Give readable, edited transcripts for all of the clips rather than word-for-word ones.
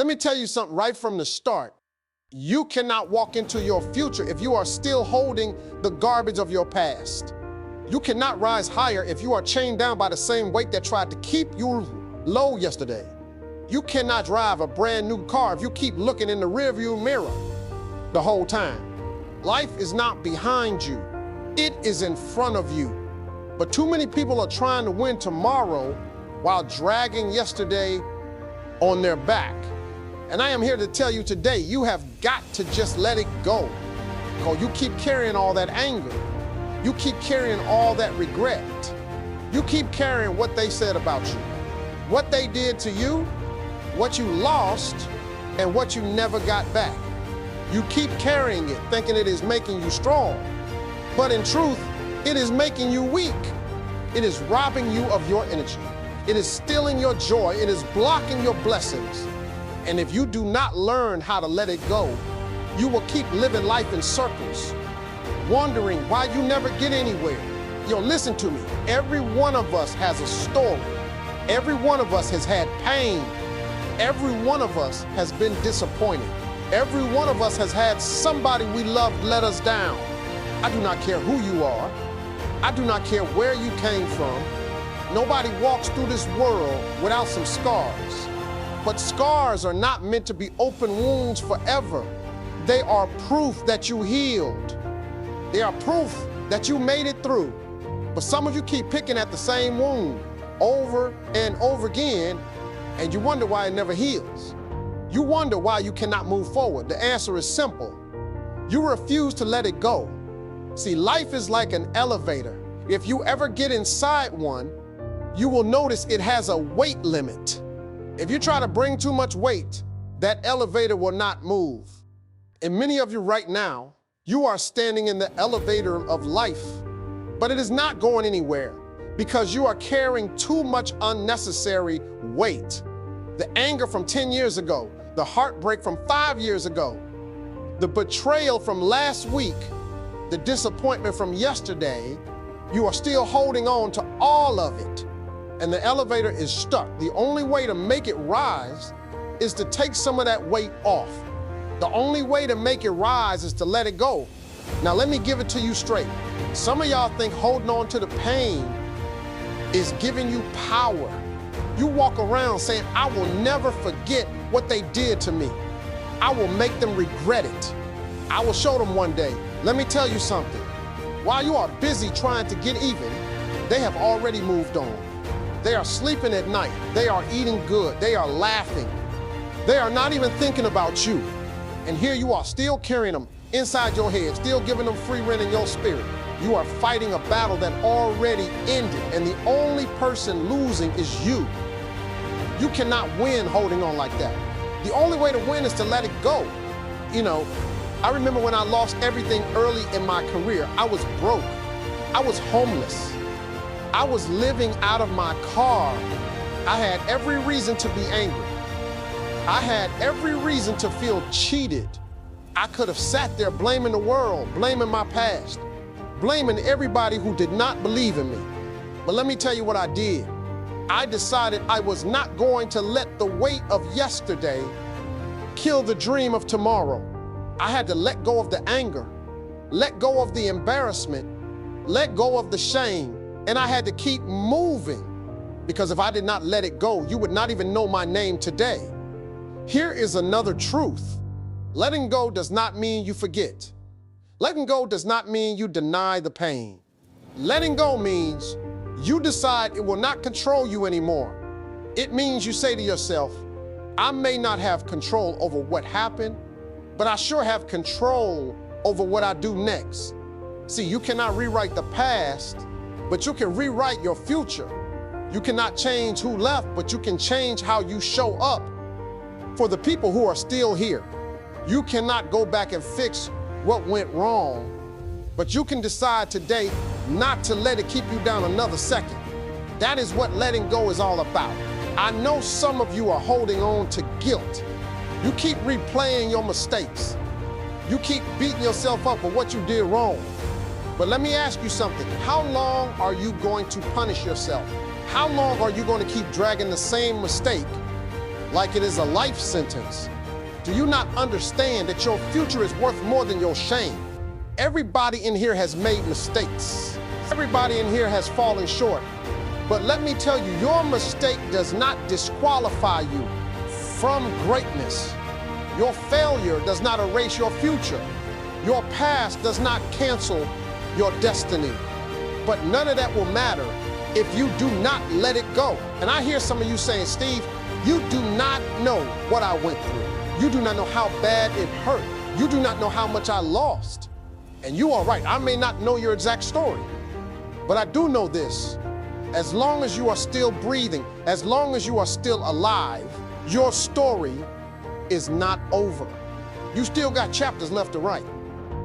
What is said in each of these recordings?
Let me tell you something right from the start. You cannot walk into your future if you are still holding the garbage of your past. You cannot rise higher if you are chained down by the same weight that tried to keep you low yesterday. You cannot drive a brand new car if you keep looking in the rearview mirror the whole time. Life is not behind you. It is in front of you. But too many people are trying to win tomorrow while dragging yesterday on their back. And I am here to tell you today, you have got to just let it go. Because you keep carrying all that anger. You keep carrying all that regret. You keep carrying what they said about you, what they did to you, what you lost, and what you never got back. You keep carrying it, thinking it is making you strong. But in truth, it is making you weak. It is robbing you of your energy. It is stealing your joy. It is blocking your blessings. And if you do not learn how to let it go, you will keep living life in circles, wondering why you never get anywhere. Listen to me. Every one of us has a story. Every one of us has had pain. Every one of us has been disappointed. Every one of us has had somebody we loved let us down. I do not care who you are. I do not care where you came from. Nobody walks through this world without some scars. But scars are not meant to be open wounds forever. They are proof that you healed. They are proof that you made it through. But some of you keep picking at the same wound over and over again, and you wonder why it never heals. You wonder why you cannot move forward. The answer is simple. You refuse to let it go. See, life is like an elevator. If you ever get inside one, you will notice it has a weight limit. If you try to bring too much weight, that elevator will not move. And many of you right now, you are standing in the elevator of life, but it is not going anywhere because you are carrying too much unnecessary weight. The anger from 10 years ago, the heartbreak from 5 years ago, the betrayal from last week, the disappointment from yesterday, you are still holding on to all of it. And the elevator is stuck. The only way to make it rise is to take some of that weight off. The only way to make it rise is to let it go. Now let me give it to you straight. Some of y'all think holding on to the pain is giving you power. You walk around saying, I will never forget what they did to me. I will make them regret it. I will show them one day. Let me tell you something. While you are busy trying to get even, they have already moved on. They are sleeping at night. They are eating good. They are laughing. They are not even thinking about you. And here you are still carrying them inside your head, still giving them free rein in your spirit. You are fighting a battle that already ended, and the only person losing is you. You cannot win holding on like that. The only way to win is to let it go. I remember when I lost everything early in my career. I was broke. I was homeless. I was living out of my car. I had every reason to be angry. I had every reason to feel cheated. I could have sat there blaming the world, blaming my past, blaming everybody who did not believe in me. But let me tell you what I did. I decided I was not going to let the weight of yesterday kill the dream of tomorrow. I had to let go of the anger, let go of the embarrassment, let go of the shame, and I had to keep moving. Because if I did not let it go, you would not even know my name today. Here is another truth. Letting go does not mean you forget. Letting go does not mean you deny the pain. Letting go means you decide it will not control you anymore. It means you say to yourself, I may not have control over what happened, but I sure have control over what I do next. See, you cannot rewrite the past, but you can rewrite your future. You cannot change who left, but you can change how you show up for the people who are still here. You cannot go back and fix what went wrong, but you can decide today not to let it keep you down another second. That is what letting go is all about. I know some of you are holding on to guilt. You keep replaying your mistakes. You keep beating yourself up for what you did wrong. But let me ask you something. How long are you going to punish yourself? How long are you going to keep dragging the same mistake like it is a life sentence? Do you not understand that your future is worth more than your shame? Everybody in here has made mistakes. Everybody in here has fallen short. But let me tell you, your mistake does not disqualify you from greatness. Your failure does not erase your future. Your past does not cancel your destiny. But none of that will matter if you do not let it go. And I hear some of you saying, Steve, you do not know what I went through. You do not know how bad it hurt. You do not know how much I lost. And you are right, I may not know your exact story, but I do know this. As long as you are still breathing, as long as you are still alive, your story is not over. You still got chapters left to write.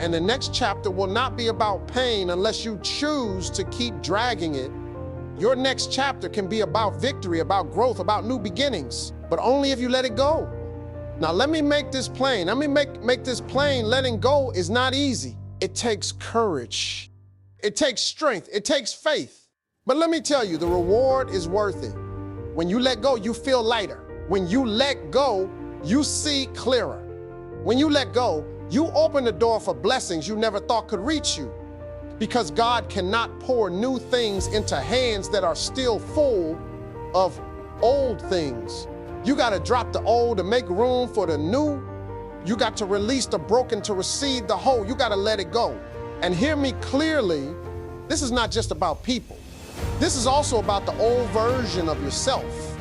And the next chapter will not be about pain unless you choose to keep dragging it. Your next chapter can be about victory, about growth, about new beginnings, but only if you let it go. Now let me make this plain. Let me make this plain. Letting go is not easy. It takes courage. It takes strength. It takes faith. But let me tell you, the reward is worth it. When you let go, you feel lighter. When you let go, you see clearer. When you let go, you open the door for blessings you never thought could reach you. Because God cannot pour new things into hands that are still full of old things. You got to drop the old to make room for the new. You got to release the broken to receive the whole. You got to let it go. And hear me clearly, this is not just about people. This is also about the old version of yourself.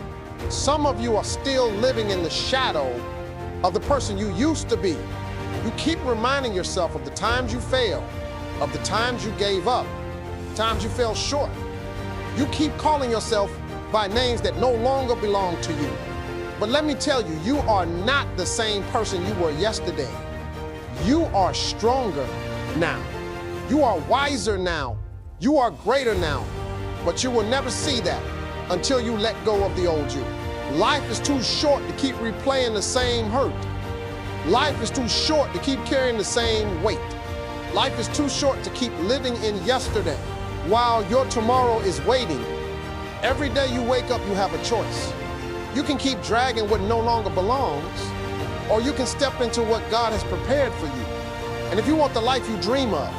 Some of you are still living in the shadow of the person you used to be. You keep reminding yourself of the times you failed, of the times you gave up, times you fell short. You keep calling yourself by names that no longer belong to you. But let me tell you, you are not the same person you were yesterday. You are stronger now. You are wiser now. You are greater now. But you will never see that until you let go of the old you. Life is too short to keep replaying the same hurt. Life is too short to keep carrying the same weight. Life is too short to keep living in yesterday while your tomorrow is waiting. Every day you wake up, you have a choice. You can keep dragging what no longer belongs, or you can step into what God has prepared for you. And if you want the life you dream of,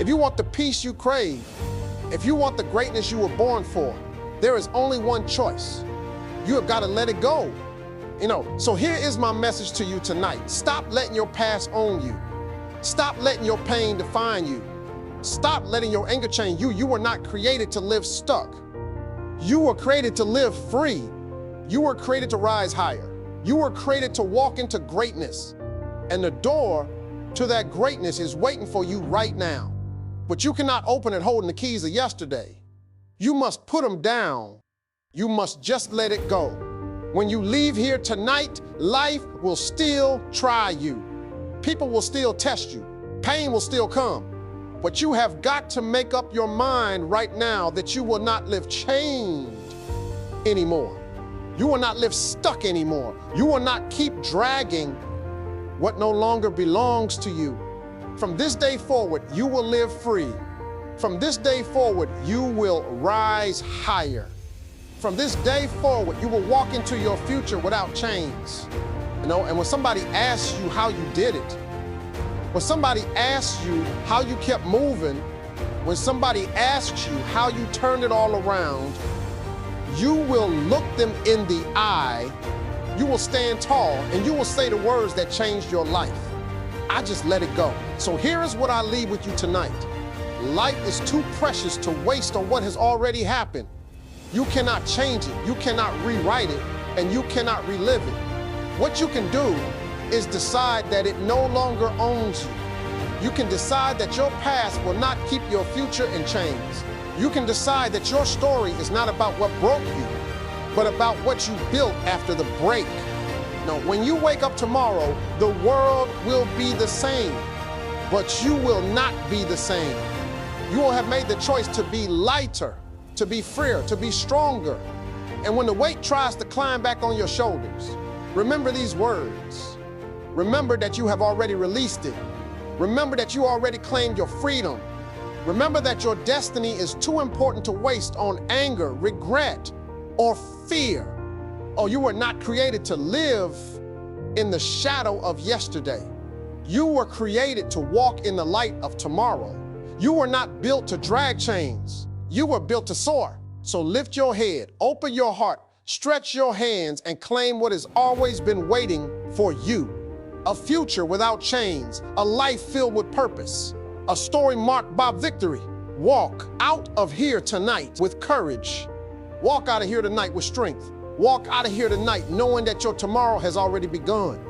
if you want the peace you crave, if you want the greatness you were born for, there is only one choice. You have got to let it go. So here is my message to you tonight. Stop letting your past own you. Stop letting your pain define you. Stop letting your anger change you. You were not created to live stuck. You were created to live free. You were created to rise higher. You were created to walk into greatness. And the door to that greatness is waiting for you right now. But you cannot open it holding the keys of yesterday. You must put them down. You must just let it go. When you leave here tonight, life will still try you. People will still test you. Pain will still come. But you have got to make up your mind right now that you will not live chained anymore. You will not live stuck anymore. You will not keep dragging what no longer belongs to you. From this day forward, you will live free. From this day forward, you will rise higher. From this day forward, you will walk into your future without chains. And when somebody asks you how you did it, when somebody asks you how you kept moving, when somebody asks you how you turned it all around, you will look them in the eye, you will stand tall, and you will say the words that changed your life. I just let it go. So here is what I leave with you tonight. Life is too precious to waste on what has already happened. You cannot change it, you cannot rewrite it, and you cannot relive it. What you can do is decide that it no longer owns you. You can decide that your past will not keep your future in chains. You can decide that your story is not about what broke you, but about what you built after the break. Now, when you wake up tomorrow, the world will be the same, but you will not be the same. You will have made the choice to be lighter, to be freer, to be stronger. And when the weight tries to climb back on your shoulders, remember these words. Remember that you have already released it. Remember that you already claimed your freedom. Remember that your destiny is too important to waste on anger, regret, or fear. Oh, you were not created to live in the shadow of yesterday. You were created to walk in the light of tomorrow. You were not built to drag chains. You were built to soar. So lift your head, open your heart, stretch your hands, and claim what has always been waiting for you. A future without chains, a life filled with purpose, a story marked by victory. Walk out of here tonight with courage. Walk out of here tonight with strength. Walk out of here tonight knowing that your tomorrow has already begun.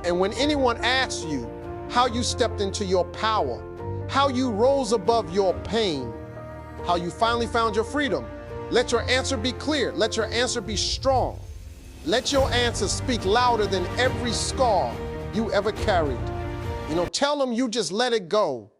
And when anyone asks you how you stepped into your power, how you rose above your pain, how you finally found your freedom, let your answer be clear. Let your answer be strong. Let your answer speak louder than every scar you ever carried. Tell them you just let it go